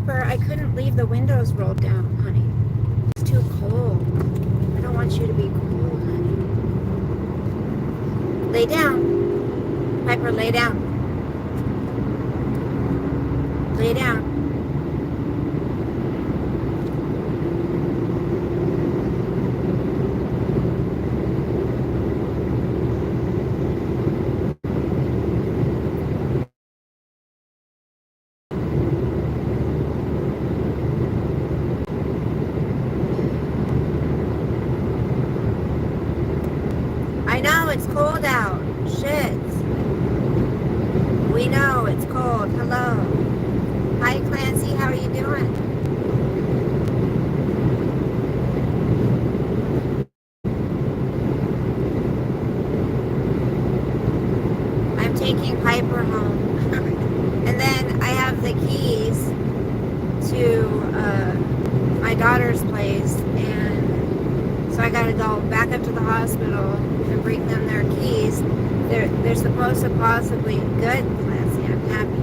Piper, I couldn't leave the windows rolled down, honey. It's too cold. I don't want you to be cold, honey. Lay down. Piper, lay down. Lay down. I know it's cold out. Shit. We know it's cold. Hello. Hi, Clancy. How are you doing? I'm taking Piper home. And then I have the keys to my daughter's place. And so I got to go back up to the hospital and bring them their keys. They're supposed to possibly... Good, Clancy. I'm happy.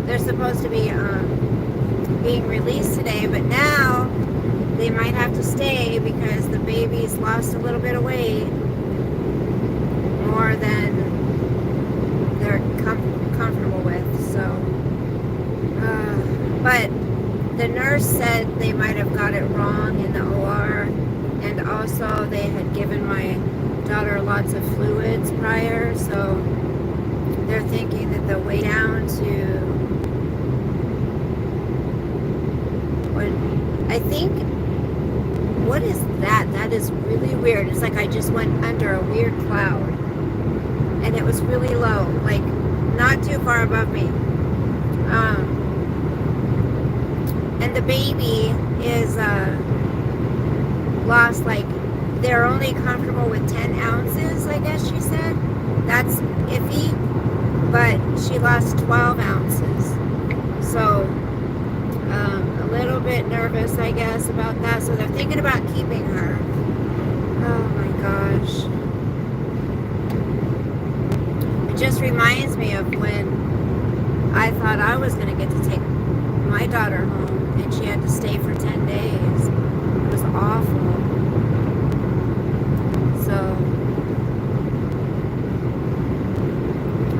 They're supposed to be being released today, but now they might have to stay because the baby's lost a little bit of weight, more than they're comfortable with. So, but the nurse said they might have got it wrong in the OR, and also they had given my daughter lots of fluids prior, so they're thinking that the way down to... I think, what is that? That is really weird. It's like I just went under a weird cloud. And it was really low, like not too far above me. And the baby is lost, like, they're only comfortable with 10 ounces, I guess she said. That's iffy. But she lost 12 ounces. So... a little bit nervous, I guess, about that. So they're thinking about keeping her. Oh my gosh. It just reminds me of when I thought I was going to get to take my daughter home and she had to stay for 10 days. It was awful. So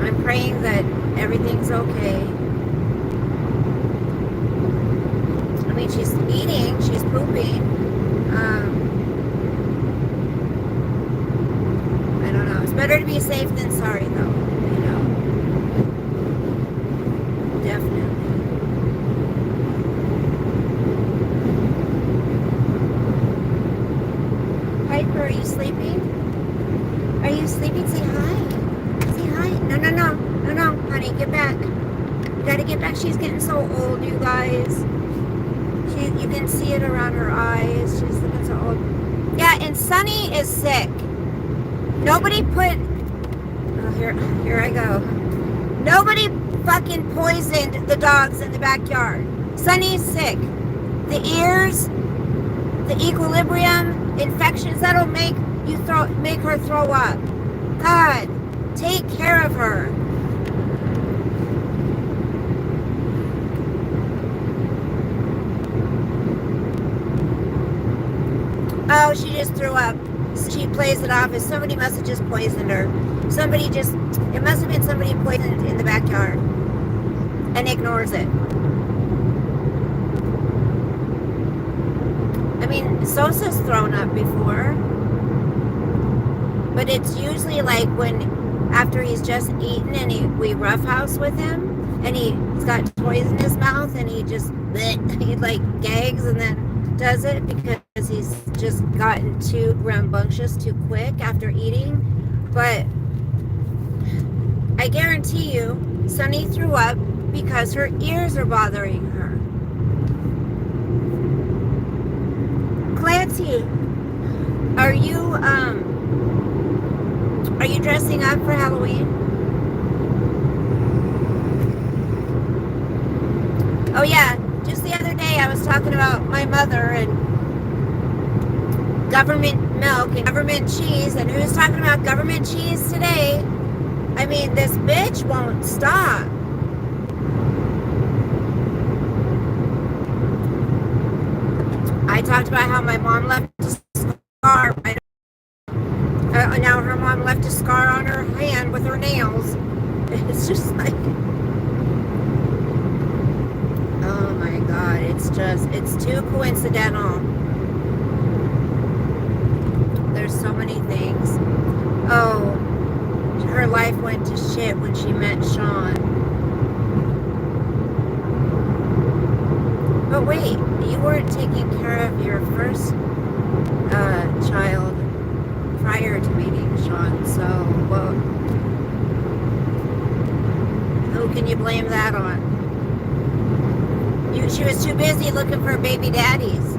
I'm praying that everything's okay. She's eating, she's pooping. I don't know. It's better to be safe than sorry, though. You know, definitely. Piper, are you sleeping? Are you sleeping? Say hi. Say hi. No, honey, get back. You gotta get back. She's getting so old, you guys. You can see it around her eyes. She's looking so old. Yeah, and Sunny is sick. Nobody put... Oh, here I go. Nobody fucking poisoned the dogs in the backyard. Sunny's sick. The ears, the equilibrium, infections, that'll make her throw up. God, take care of her. Oh, she just threw up. She plays it off as somebody must have just poisoned her. It must have been somebody poisoned in the backyard and ignores it. I mean, Sosa's thrown up before, but it's usually like after he's just eaten and we roughhouse with him and he's got toys in his mouth and he just, he like gags and then does it because he's just gotten too rambunctious too quick after eating. But I guarantee you Sunny threw up because her ears are bothering her. Clancy, are you dressing up for Halloween? Oh yeah, just the other day I was talking about my mother and government milk and government cheese, and who's talking about government cheese today? I mean, this bitch won't stop. about how my mom left a scar. Now her mom left a scar on her hand with her nails. It's just like, oh my God, it's too coincidental. There's so many things. Oh, her life went to shit when she met Sean. But wait, you weren't taking care of your first child prior to meeting Sean, so, well, who can you blame that on? She was too busy looking for baby daddies.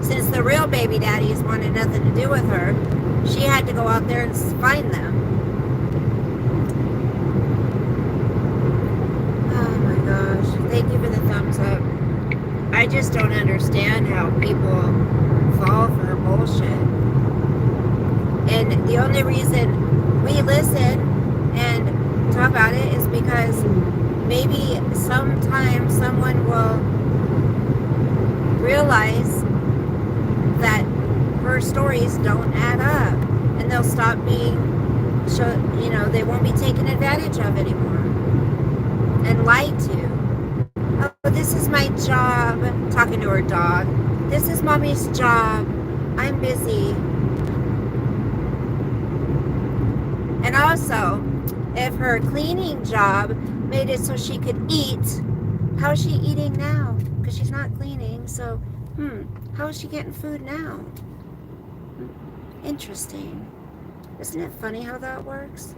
Since the real baby daddies wanted nothing to do with her, she had to go out there and find them. Oh my gosh, thank you for the thumbs up. I just don't understand how people fall for bullshit. And the only reason we listen and talk about it is because maybe sometime someone will realize that her stories don't add up, and they'll stop being, they won't be taken advantage of anymore and lied to. Oh, this is my job, talking to her dog. This is mommy's job. I'm busy. And also, if her cleaning job made it so she could eat, how is she eating now? Because she's not cleaning, so, how is she getting food now? Interesting. Isn't it funny how that works?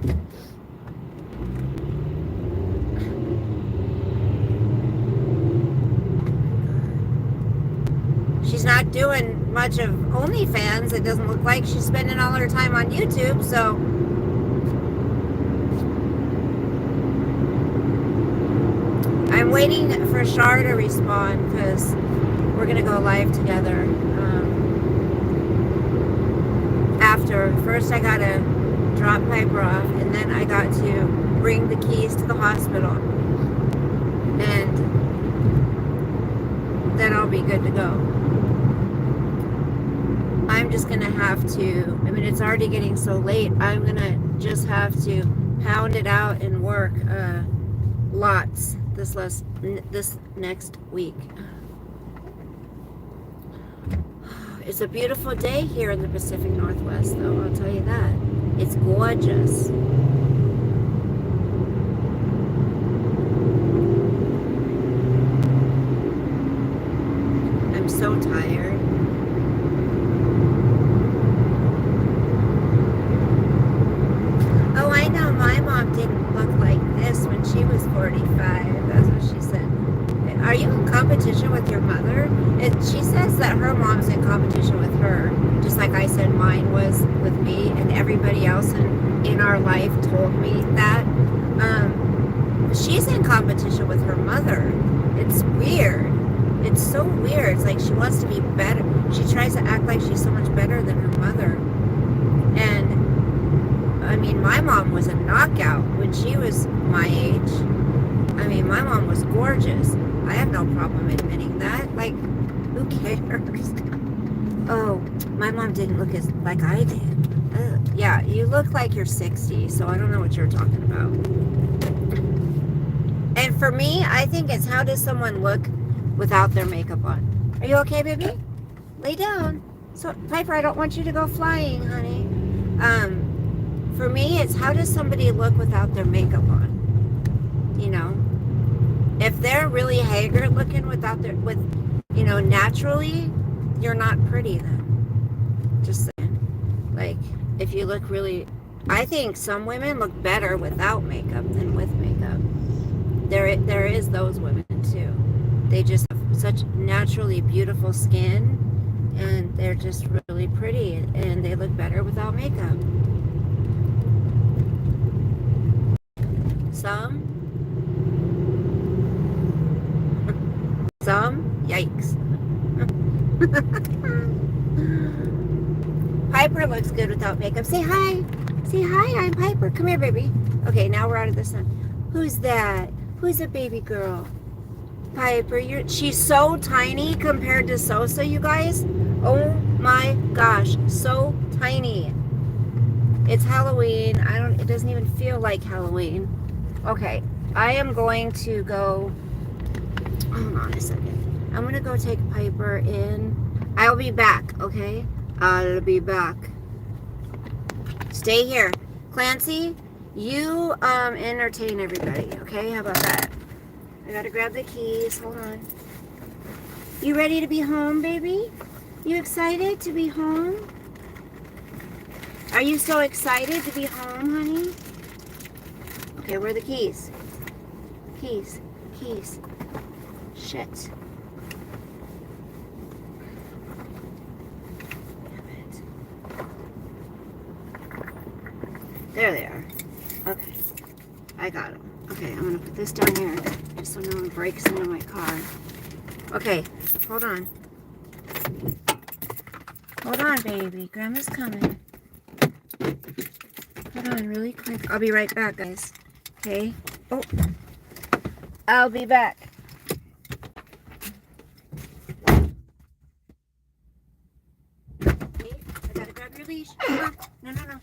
She's not doing much of OnlyFans. It doesn't look like she's spending all her time on YouTube, so I'm waiting for Shar to respond because we're going to go live together. After, first I got to drop Piper off, and then I got to bring the keys to the hospital. And then I'll be good to go. I'm just going to have to, it's already getting so late, I'm going to just have to pound it out and work lots this next week. It's a beautiful day here in the Pacific Northwest, though, I'll tell you that. It's gorgeous. I'm so tired. Oh, I know my mom didn't look like this when she was 45. That's what she said. Are you in competition with your mother? She says that her mom's in competition with her, just like I said mine was with me, and everybody else in our life told me that. She's in competition with her mother. It's weird. It's so weird. It's like she wants to be better. She tries to act like she's so much better than her mother. And, my mom was a knockout when she was my age. My mom was gorgeous. I have no problem admitting that. Like, who cares? Oh, my mom didn't look like I did. Yeah, you look like you're 60, so I don't know what you're talking about. And for me, I think it's how does someone look without their makeup on? Are you okay, baby? Lay down. So, Piper, I don't want you to go flying, honey. For me, it's how does somebody look without their makeup on? If they're really haggard looking naturally, you're not pretty then. Just saying. Like, if you look really, I think some women look better without makeup than with makeup. There is those women too. They just have such naturally beautiful skin, and they're just really pretty, and they look better without makeup. Some, yikes. Piper looks good without makeup. Say hi. Say hi, I'm Piper. Come here, baby. Okay, now we're out of the sun. Who's that? Who's a baby girl? Piper, she's so tiny compared to Sosa, you guys. Oh my gosh, so tiny. It's Halloween. It doesn't even feel like Halloween. Okay, I am going to go, hold on a second. I'm gonna go take Piper in. I'll be back, okay? I'll be back. Stay here. Clancy, you entertain everybody, okay? How about that? I gotta grab the keys. Hold on. You ready to be home, baby? You excited to be home? Are you so excited to be home, honey? Okay, where are the keys? Keys. Keys. Shit. Damn it. There they are. Okay. I got them. Okay, I'm gonna put this down here just so no one breaks into my car. Okay, hold on. Hold on, baby. Grandma's coming. Hold on really quick. I'll be right back, guys. Okay? Oh. I'll be back. Okay, I gotta grab your leash. Come on. No. Come on.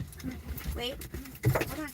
Wait. Hold on.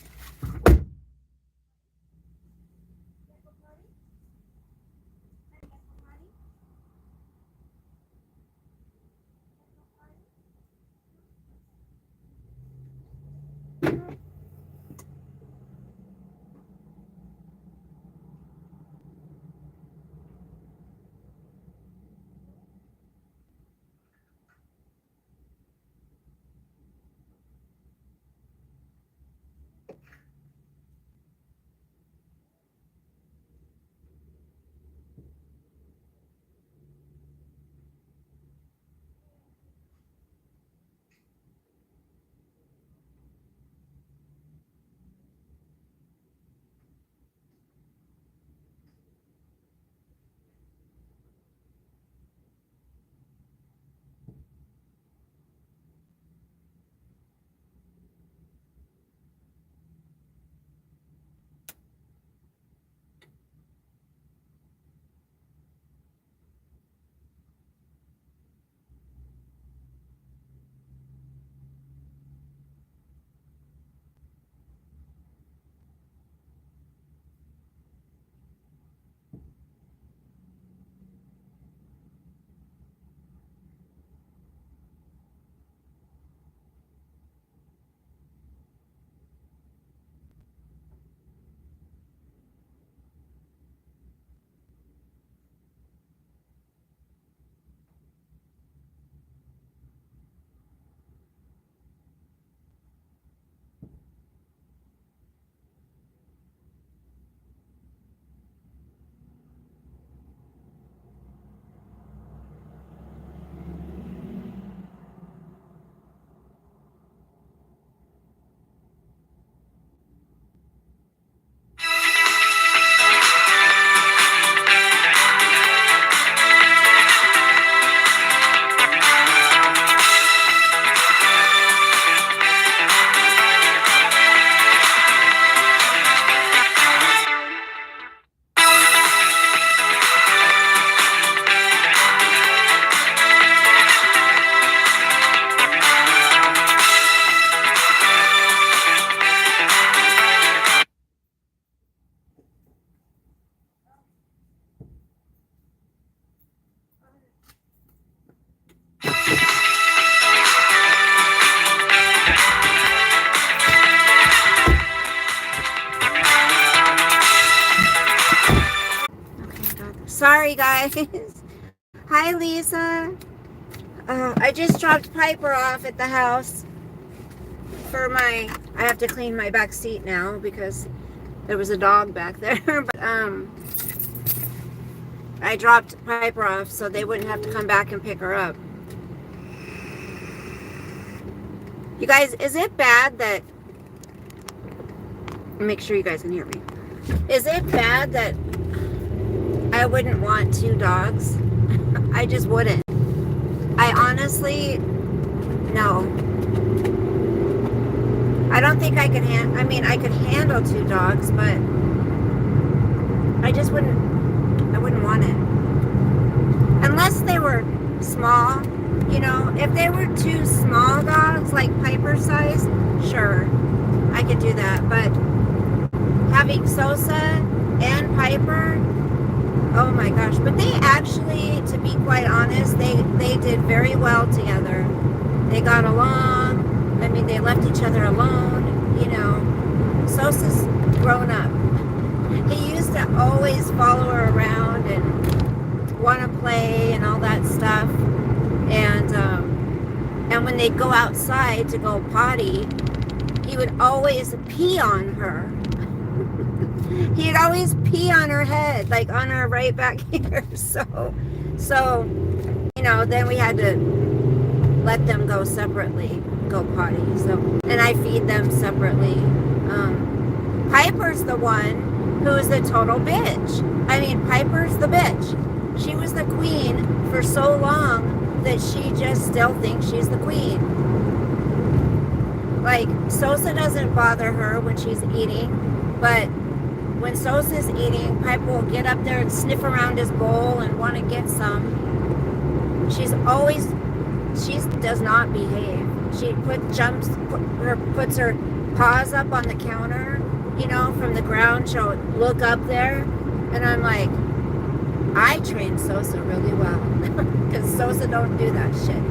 Sorry, guys. Hi, Lisa. I just dropped Piper off at the house for I have to clean my back seat now because there was a dog back there. But I dropped Piper off so they wouldn't have to come back and pick her up. You guys, is it bad that, make sure you guys can hear me. Is it bad that I wouldn't want 2 dogs? I just wouldn't. I honestly, no. I don't think I could I could handle 2 dogs, but I just wouldn't want it. Unless they were small You know, if they were two small dogs, like Piper size, sure, I could do that. But having Sosa and Piper, oh my gosh. But they actually, to be quite honest, they did very well together. They got along. I mean, they left each other alone. You know, Sosa's grown up. He used to always follow her around and want to play and all that stuff. And when they'd go outside to go potty, he would always pee on her. He'd always pee on her head, like on her right back here. So, you know, then we had to let them go separately, go potty. So, and I feed them separately. Piper's the one who's the total bitch. I mean, Piper's the bitch. She was the queen for so long that she just still thinks she's the queen. Like, Sosa doesn't bother her when she's eating, but when Sosa's eating, Piper will get up there and sniff around his bowl and want to get some. She does not behave. She puts her paws up on the counter, you know, from the ground. She'll look up there, and I'm like, I trained Sosa really well, because Sosa don't do that shit.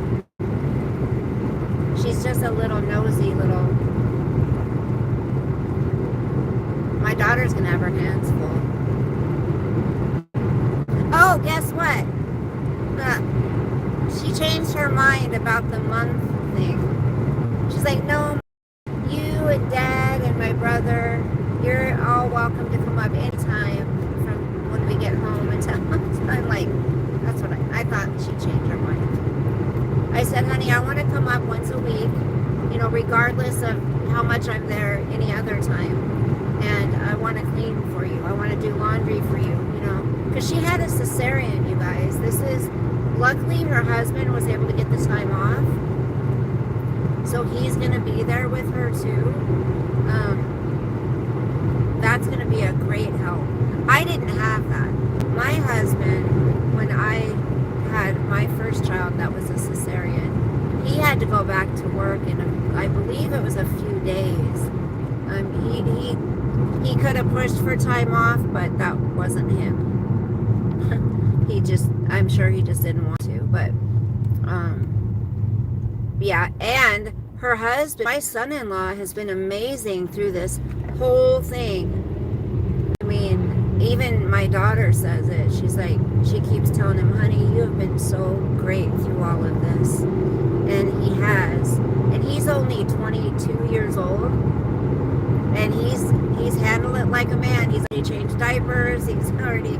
She's just a little nosy little. My daughter's gonna have her hands full. Oh, guess what? She changed her mind about the month thing. She's like, no, you and Dad and my brother, you're all welcome to come up anytime from when we get home and tell us. I'm like, that's what I thought she'd change her mind. I said, honey, I want to come up once a week, you know, regardless of how much I'm there any other time. And I want to clean for you. I want to do laundry for you, you know. Because she had a cesarean, you guys. Luckily, her husband was able to get the time off. So he's going to be there with her, too. That's going to be a great help. I didn't have that. My husband, when I had my first child that was a cesarean, he had to go back to work in, I believe it was a few days. He could have pushed for time off, but that wasn't him. I'm sure he just didn't want to, but, yeah, and her husband, my son-in-law, has been amazing through this whole thing. I mean, even my daughter says it. She's like, she keeps telling him, honey, you have been so great through all of this. And he has. And he's only 22 years old. And he's handled it like a man. He's already changed diapers. He's already,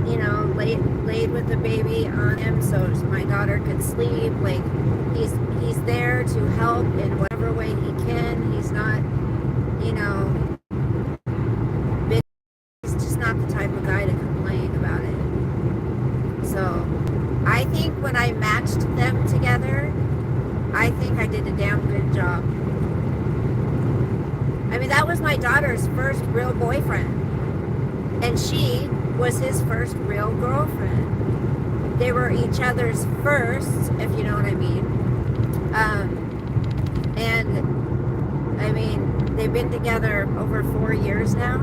you know, laid with the baby on him so my daughter could sleep. Like, he's there to help in whatever way he can. He's not, you know, he's just not the type of guy to complain about it. So I think when I matched them together, I think I did a damn good job. I mean, that was my daughter's first real boyfriend. And she was his first real girlfriend. They were each other's firsts, if you know what I mean. And, I mean, they've been together over 4 years now.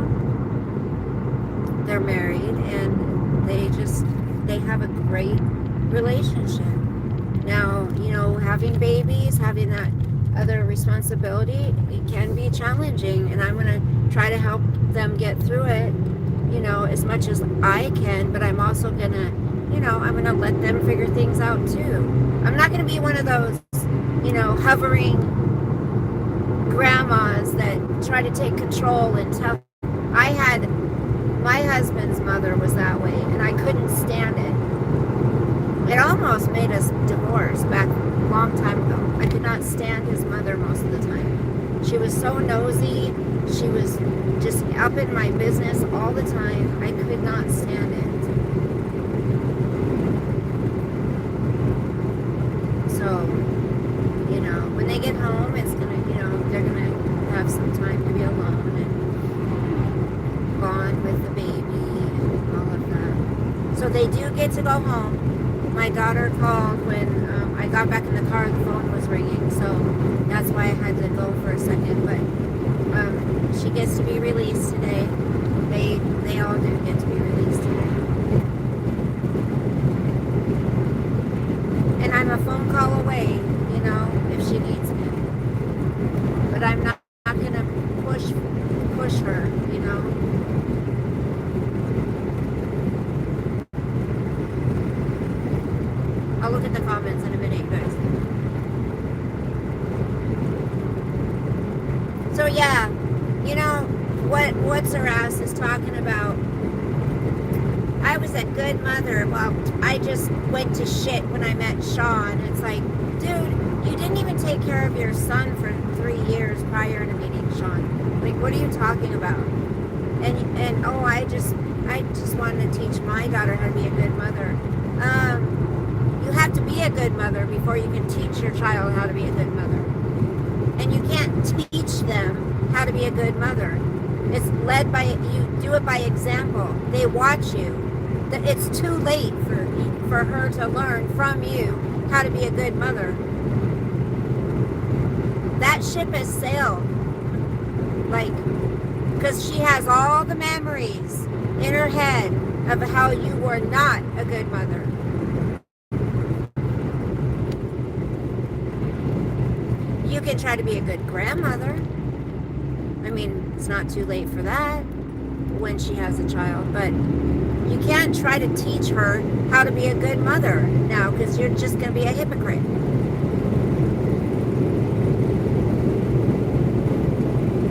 They're married, and they have a great relationship. Now, you know, having babies, having that other responsibility, it can be challenging, and I'm going to try to help them get through it, you know, as much as I can, but I'm also going to, you know, I'm going to let them figure things out too. I'm not going to be one of those, you know, hovering grandmas that try to take control and tell. My husband's mother was that way, and I couldn't stand it. It almost made us divorce back a long time ago. I could not stand his mother most of the time. She was so nosy. She was just up in my business all the time. I could not stand it. So, you know, when they get home, it's gonna, you know, they're gonna have some time to be alone and bond with the baby and all of that. So they do get to go home. My daughter called when I got back in the car, the phone was ringing, so that's why I had to go for a second. But she gets to be released today. They all do get to be released today. And I'm a phone call away, you know, if she needs me. But I'm not gonna push her, you know. I'll look at the comments in a minute, you guys. So yeah, you know, what's her ass is talking about, I was a good mother. Well, I just went to shit when I met Sean. It's like, dude, you didn't even take care of your son for 3 years prior to meeting Sean. Like, what are you talking about? And oh, I just wanted to teach my daughter how to be a good mother. You have to be a good mother before you can teach your child how to be a good mother. And you can't teach them how to be a good mother. It's led by, you do it by example. They watch you. It's too late for her to learn from you how to be a good mother. That ship has sailed. Like, because she has all the memories in her head of how you were not a good mother. You can try to be a good grandmother. I mean, it's not too late for that when she has a child, but you can't try to teach her how to be a good mother now, because you're just going to be a hypocrite.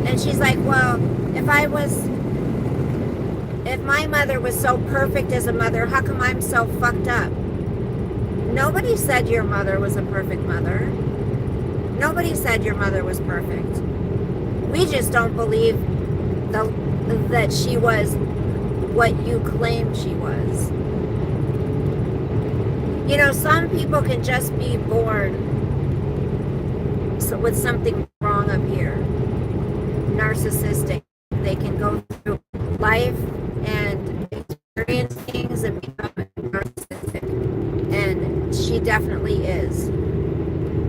And she's like, well, if my mother was so perfect as a mother, how come I'm so fucked up? Nobody said your mother was a perfect mother. Nobody said your mother was perfect. We just don't believe that she was what you claimed she was. You know, some people can just be born with something wrong up here. Narcissistic. They can go through life and experience things and become narcissistic. And she definitely is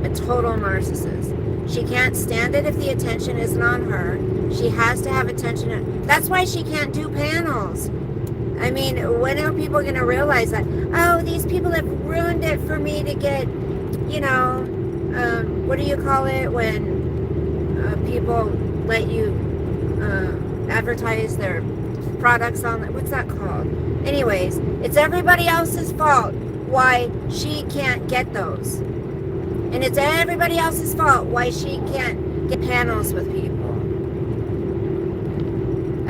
a total narcissist. She can't stand it if the attention isn't on her. She has to have attention. That's why she can't do panels. I mean, when are people going to realize that? Oh, these people have ruined it for me to get, you know, what do you call it when people let you advertise their products on, what's that called? Anyways, it's everybody else's fault why she can't get those. And it's everybody else's fault why she can't get panels with people.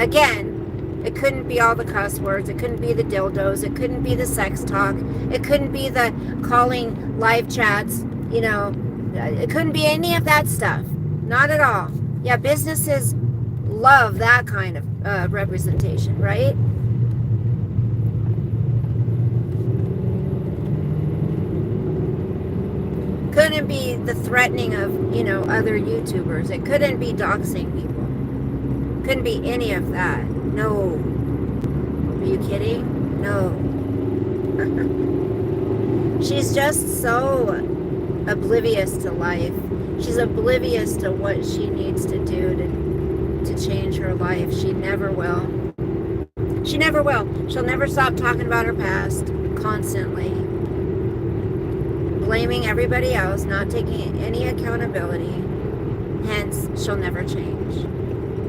Again, it couldn't be all the cuss words. It couldn't be the dildos. It couldn't be the sex talk. It couldn't be the calling live chats. You know, it couldn't be any of that stuff. Not at all. Yeah, businesses love that kind of representation, right? Couldn't be the threatening of, you know, other YouTubers. It couldn't be doxing people. Couldn't be any of that. No. Are you kidding? No. She's just so oblivious to life. She's oblivious to what she needs to do to change her life. She never will. She never will. She'll never stop talking about her past constantly. Blaming everybody else, not taking any accountability. Hence, she'll never change.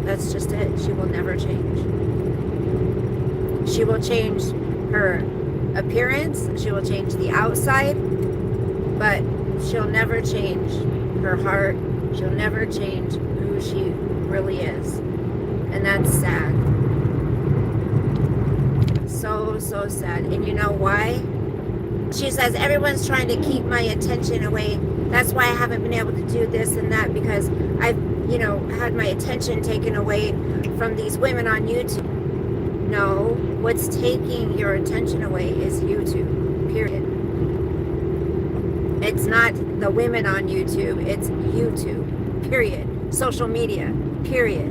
That's just it. She will never change. She will change her appearance. She will change the outside. But she'll never change her heart. She'll never change who she really is. And that's sad. So, so sad. And you know why? She says, everyone's trying to keep my attention away. That's why I haven't been able to do this and that, because I've, you know, had my attention taken away from these women on YouTube. No, what's taking your attention away is YouTube, period. It's not the women on YouTube, it's YouTube, period. Social media, period.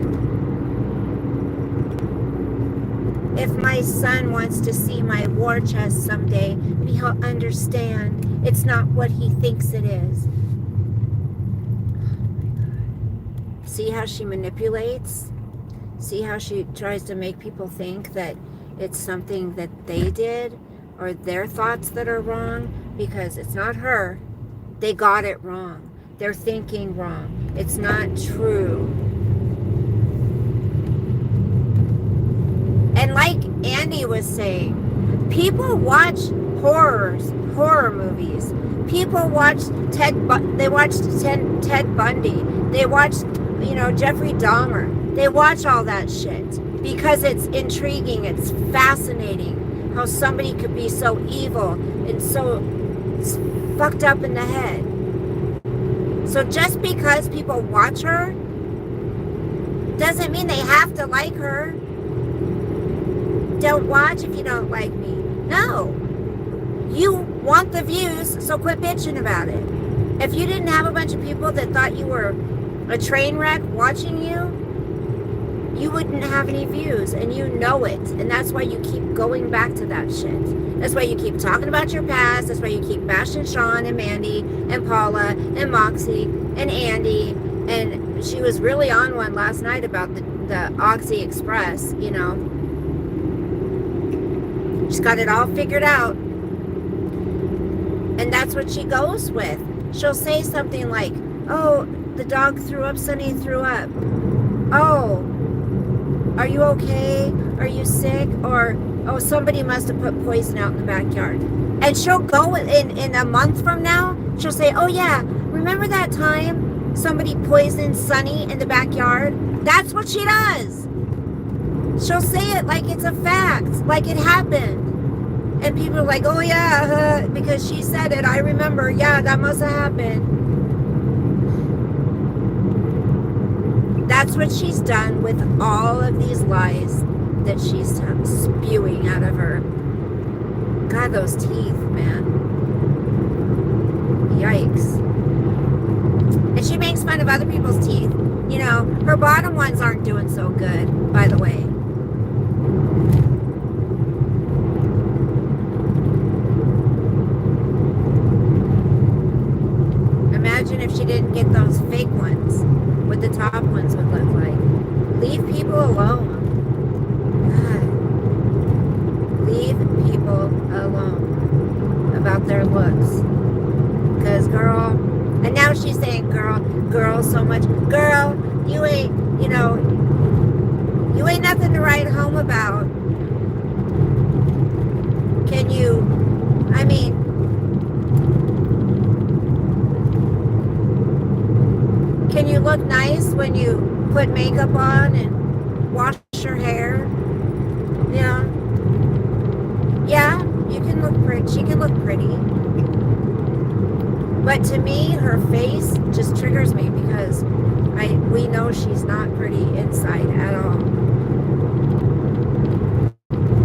if my son wants to see my war chest someday, maybe he'll understand it's not what he thinks it is. See how she manipulates? See how she tries to make people think that it's something that they did or their thoughts that are wrong, because it's not her. They got it wrong. They're thinking wrong. It's not true. And like Andy was saying, people watch horror movies. People watch Ted Bundy. They watch, Jeffrey Dahmer. They watch all that shit because it's intriguing. It's fascinating how somebody could be so evil and so fucked up in the head. So just because people watch her doesn't mean they have to like her. Don't watch if you don't like me. No. You want the views, so quit bitching about it. If you didn't have a bunch of people that thought you were a train wreck watching you, you wouldn't have any views, and you know it. And that's why you keep going back to that shit. That's why you keep talking about your past. That's why you keep bashing Sean and Mandy and Paula and Moxie and Andy. And she was really on one last night about the Oxy Express, She's got it all figured out. And that's what she goes with. She'll say something like, oh, the dog threw up, Sonny threw up. Oh, are you okay? Are you sick? Or, oh, somebody must have put poison out in the backyard. And she'll go in a month from now, she'll say, oh yeah, remember that time somebody poisoned Sonny in the backyard? That's what she does. She'll say it like it's a fact, like it happened. And people are like, oh yeah, because she said it, I remember, yeah, that must have happened. That's what she's done with all of these lies that she's spewing out of her. God, those teeth, man. Yikes. And she makes fun of other people's teeth. Her bottom ones aren't doing so good, by the way. Imagine if she didn't get those fake ones, what the top ones would look like. Leave people alone. God. Leave people alone about their looks. Because, girl, and now she's saying, girl so much. Girl, you ain't, you ain't nothing to write home about. Can you, can you look nice when you put makeup on and wash your hair? Yeah, you can look pretty. She can look pretty. But to me, her face just triggers me because we know she's not pretty inside at all.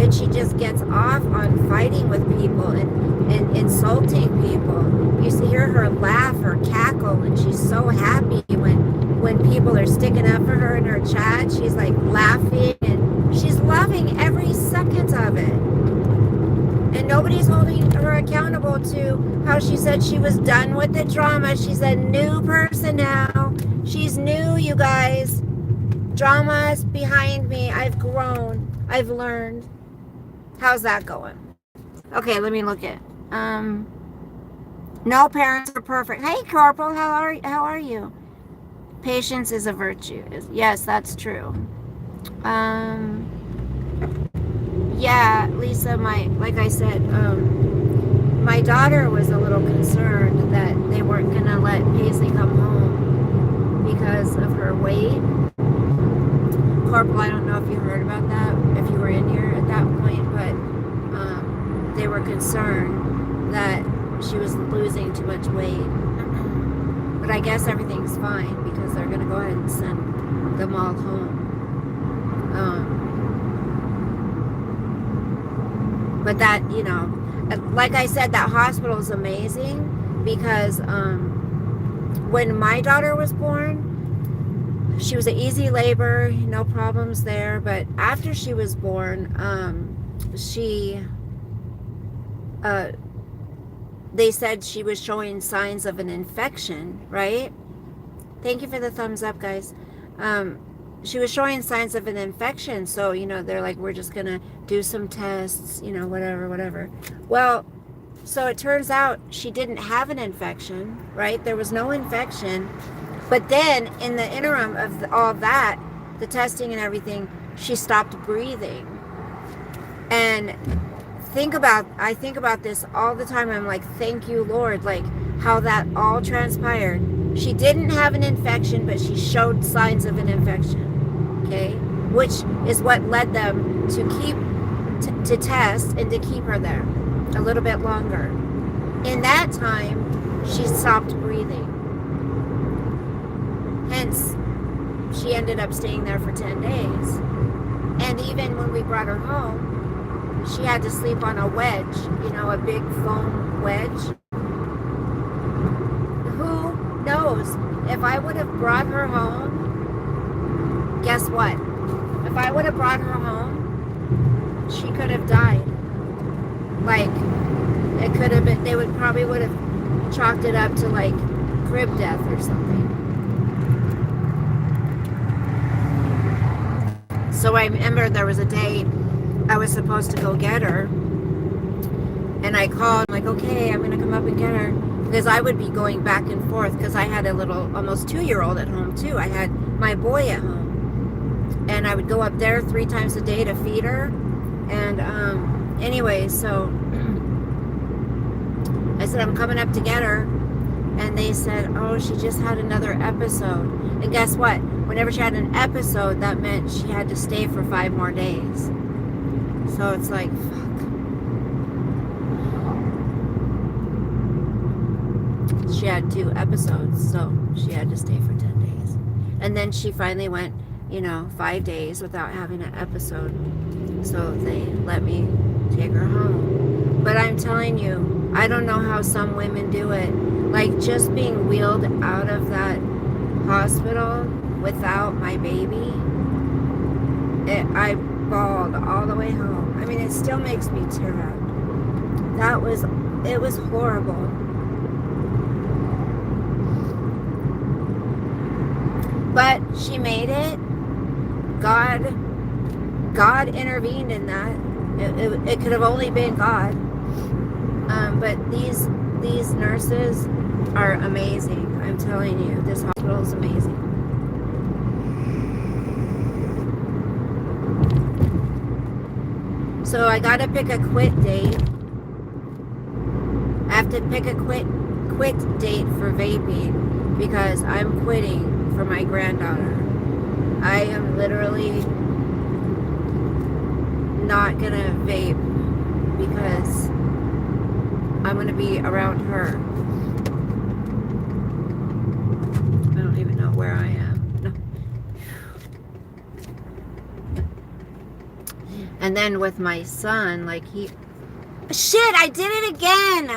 And she just gets off on fighting with people and insulting people. You see hear her laugh or cackle, and she's so happy when people are sticking up for her in her chat. She's like laughing, and she's loving every second of it. And nobody's holding her accountable to how she said she was done with the drama. She's a new person now. She's new, you guys. Drama's behind me. I've grown. I've learned. How's that going? Okay, let me look at. No parents are perfect. Hey, Corporal, how are you? Patience is a virtue. Yes, that's true. Yeah, Lisa, like I said, my daughter was a little concerned that they weren't going to let Paisley come home because of her weight. Corporal, I don't know if you heard about that, if you were in here at that point, but they were concerned that she was losing too much weight. But I guess everything's fine because they're going to go ahead and send them all home. But that, like I said, that hospital is amazing because when my daughter was born, She was an easy labor, no problems there. But after she was born, uh, they said she was showing signs of an infection, right? Thank you for the thumbs up, guys. She was showing signs of an infection. So, they're like, we're just going to do some tests, whatever. Well, so it turns out she didn't have an infection, right? There was no infection. But then in the interim of all that, the testing and everything, she stopped breathing. And I think about this all the time. I'm like, thank you, Lord, like how that all transpired. She didn't have an infection, but she showed signs of an infection, okay? Which is what led them to test and to keep her there a little bit longer. In that time, she stopped breathing. Hence, she ended up staying there for 10 days. And even when we brought her home, she had to sleep on a wedge, a big foam wedge. Who knows? If I would have brought her home, guess what? If I would have brought her home, she could have died. Like, it could have been, they would have chalked it up to like crib death or something. So I remember there was a day I was supposed to go get her, and I called, like, okay, I'm gonna come up and get her, because I would be going back and forth, because I had a little, almost 2-year-old at home too. I had my boy at home, and I would go up there 3 times a day to feed her. And anyway, so I said, I'm coming up to get her, and they said, oh, she just had another episode. And guess what? Whenever she had an episode, that meant she had to stay for 5 more days. So it's like, fuck. She had 2 episodes, so she had to stay for 10 days. And then she finally went, 5 days without having an episode. So they let me take her home. But I'm telling you, I don't know how some women do it. Like, just being wheeled out of that hospital without my baby, I bawled all the way home. I mean, it still makes me tear up. It was horrible. But she made it. God intervened in that. It could have only been God. But these nurses are amazing. I'm telling you, this hospital is amazing. So I gotta pick a quit date. I have to pick a quit date for vaping, because I'm quitting for my granddaughter. I am literally not gonna vape because I'm gonna be around her. I don't even know where I am. No. And then with my son, like shit, I did it again.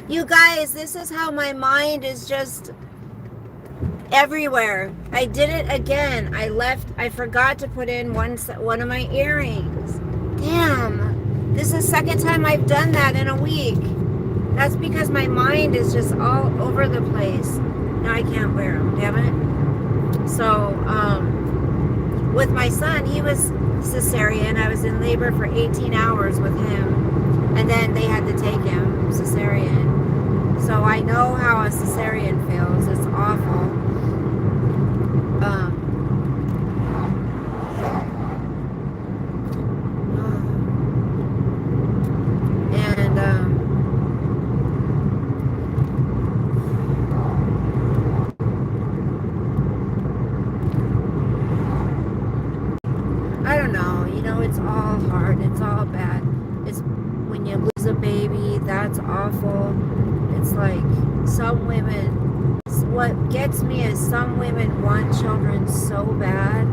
You guys, this is how my mind is just everywhere. I did it again. I forgot to put in one of my earrings. Damn. This is the second time I've done that in a week. That's because my mind is just all over the place. Now I can't wear them, damn it. So, with my son, he was cesarean. I was in labor for 18 hours with him. And then they had to take him cesarean. So I know how a cesarean feels. It's awful. I don't know, it's all hard, it's all bad. It's when you lose a baby, that's awful. It's like some women, what gets me is some women want children so bad.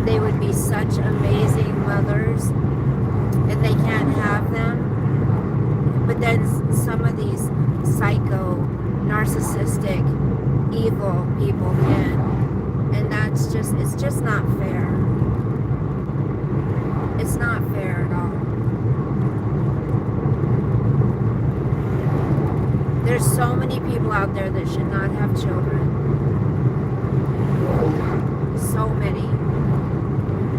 They would be such amazing mothers, and they can't have them. But then some of these psycho, narcissistic, evil people can. And it's just not fair. It's not fair at all. There's so many people out there that should not have children. So many.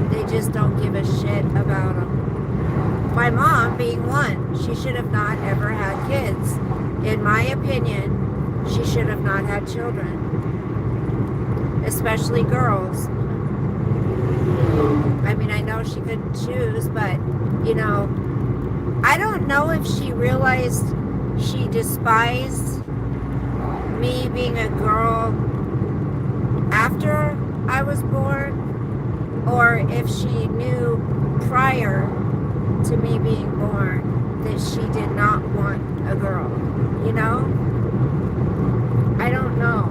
They just don't give a shit about them. My mom being one, she should have not ever had kids. In my opinion, she should have not had children. Especially girls. I mean, I know she couldn't choose, but, you know, I don't know if she realized she despised me being a girl after I was born, or if she knew prior to me being born that she did not want a girl, you know? I don't know.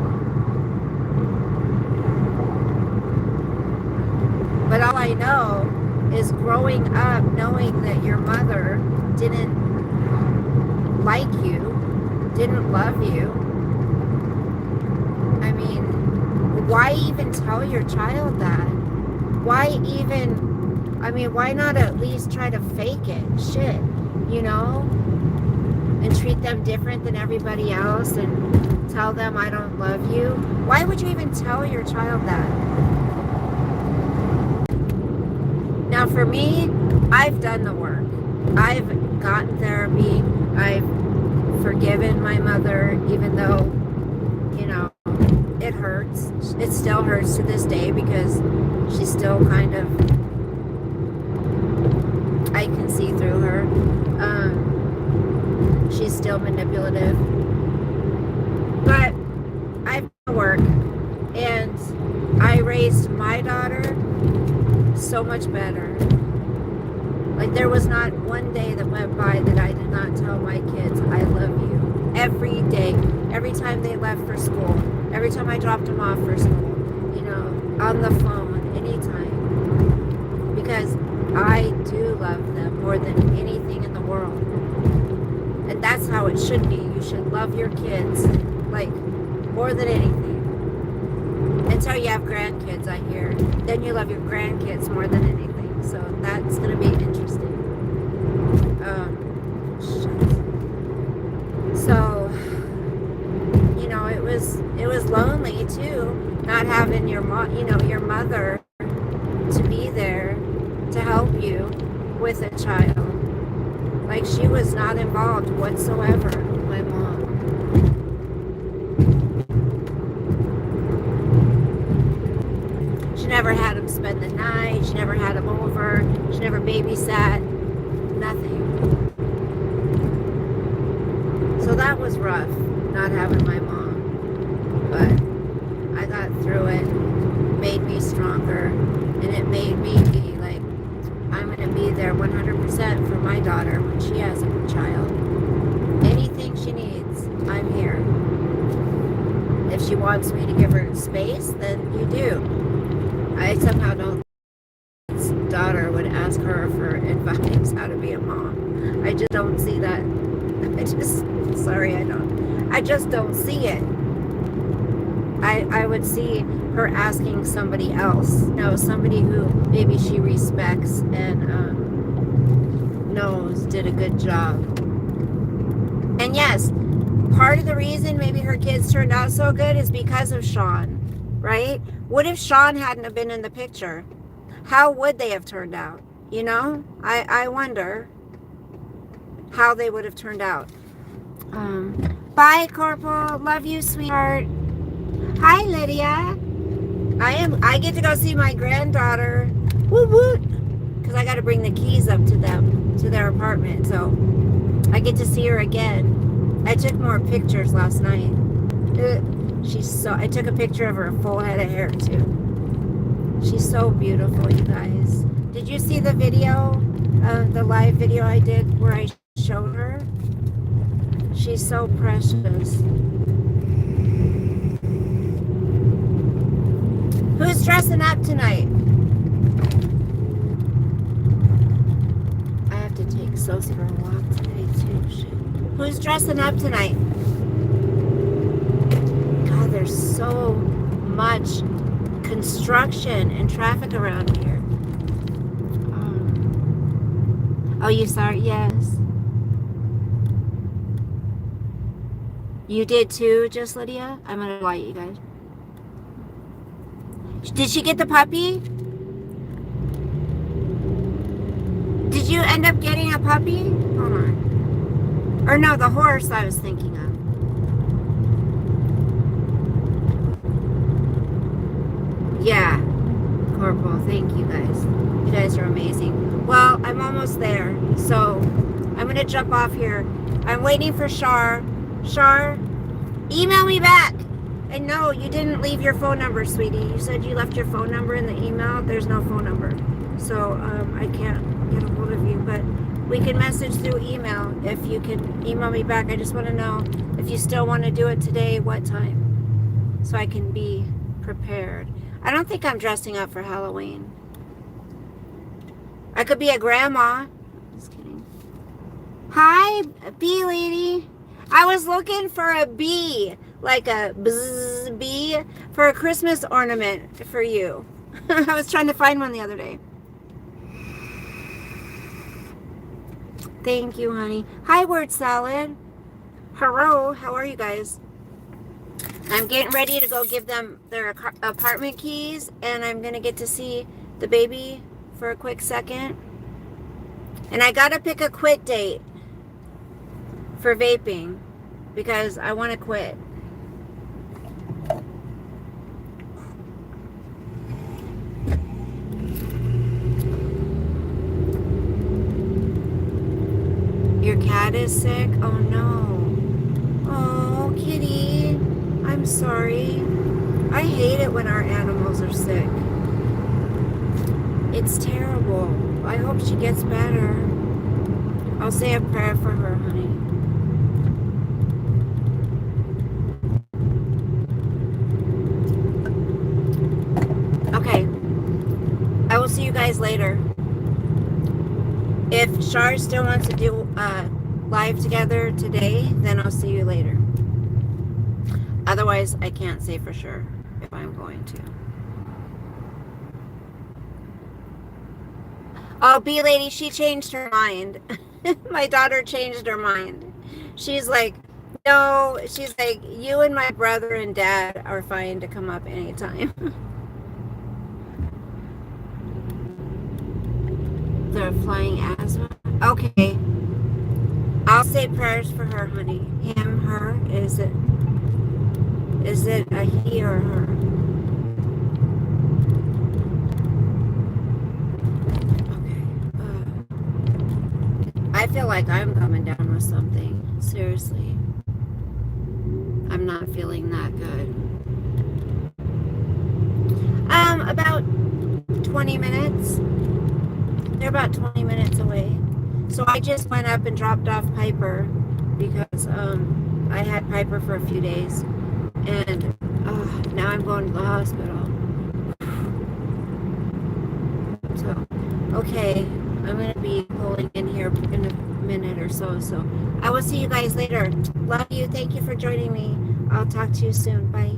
But all I know is growing up knowing that your mother didn't like you, didn't love you. I mean, why even tell your child that? Why not at least try to fake it? Shit, you know? And treat them different than everybody else and tell them I don't love you? Why would you even tell your child that? Now for me, I've done the work. I've gotten therapy. I've forgiven my mother, even though, you know, it hurts. It still hurts to this day because she's still kind of, I can see through her. She's still manipulative. But I've done the work, and I raised my daughter so much better. Like, there was not one day that went by that I did not tell my kids, I love you. Every day. Every time they left for school. Every time I dropped them off for school. You know, on the phone, anytime. Because I do love them more than anything in the world. And that's how it should be. You should love your kids, like, more than anything. Until you have grandkids, I hear. Then you love your grandkids more than anything. So that's going to be interesting. So, you know, it was lonely too, not having your your mother to be there to help you with a child. Like, she was not involved whatsoever, my mom. She never had him spend the night. She never had him over. She never babysat. Nothing. So that was rough, not having my mom. But I got through it. Made me stronger. And it made me be like, I'm going to be there 100% for my daughter when she has a child. Anything she needs, I'm here. If she wants me to give her space, then you do. I somehow don't think his daughter would ask her for advice how to be a mom. I just don't see that. I just don't see it. I would see her asking somebody else. You know, somebody who maybe she respects and knows did a good job. And yes, part of the reason maybe her kids turned out so good is because of Sean, right? What if Sean hadn't have been in the picture? How would they have turned out? You know, I wonder how they would have turned out. Bye, Corporal. Love you, sweetheart. Hi, Lydia. I get to go see my granddaughter. Woot woot. Because I got to bring the keys up to them, to their apartment. So I get to see her again. I took more pictures last night. I took a picture of her full head of hair too. She's so beautiful, you guys. Did you see the video, the live video I did where I showed her? She's so precious. Who's dressing up tonight? I have to take Sophie for a walk today too. Shit. Who's dressing up tonight? God, there's so much construction and traffic around here. Oh, you saw it? Yes. You did too, just Lydia? I'm gonna light you guys. Did she get the puppy? Did you end up getting a puppy? Hold on. Or no, the horse I was thinking of. Yeah. Corporal, thank you guys. You guys are amazing. Well, I'm almost there. So I'm going to jump off here. I'm waiting for Shar. Shar, email me back. And no, you didn't leave your phone number, sweetie. You said you left your phone number in the email. There's no phone number. So I can't get a hold of you. But we can message through email if you can email me back. I just want to know if you still want to do it today, what time, so I can be prepared. I don't think I'm dressing up for Halloween. I could be a grandma. Just kidding. Hi, bee lady. I was looking for a bee, like a bzz bee, for a Christmas ornament for you. I was trying to find one the other day. Thank you, honey. Hi, word salad. Hello, how are you guys? I'm getting ready to go give them their apartment keys, and I'm going to get to see the baby for a quick second. And I got to pick a quit date for vaping because I want to quit. Your cat is sick? Oh no. Oh, kitty. I'm sorry. I hate it when our animals are sick. It's terrible. I hope she gets better. I'll say a prayer for her, honey. Okay. I will see you guys later. If Shar still wants to do live together today, then I'll see you later. Otherwise, I can't say for sure if I'm going to. Oh, bee lady, she changed her mind. My daughter changed her mind. She's like, no, she's like, you and my brother and dad are fine to come up anytime. They're flying asthma. Okay. I'll say prayers for her, honey. Him, her, is it a he or her? Okay. I feel like I'm coming down with something. Seriously. I'm not feeling that good. About 20 minutes. They're about 20 minutes away. So I just went up and dropped off Piper because I had Piper for a few days. And now I'm going to the hospital. So, okay. I'm going to be pulling in here in a minute or so. So I will see you guys later. Love you. Thank you for joining me. I'll talk to you soon. Bye.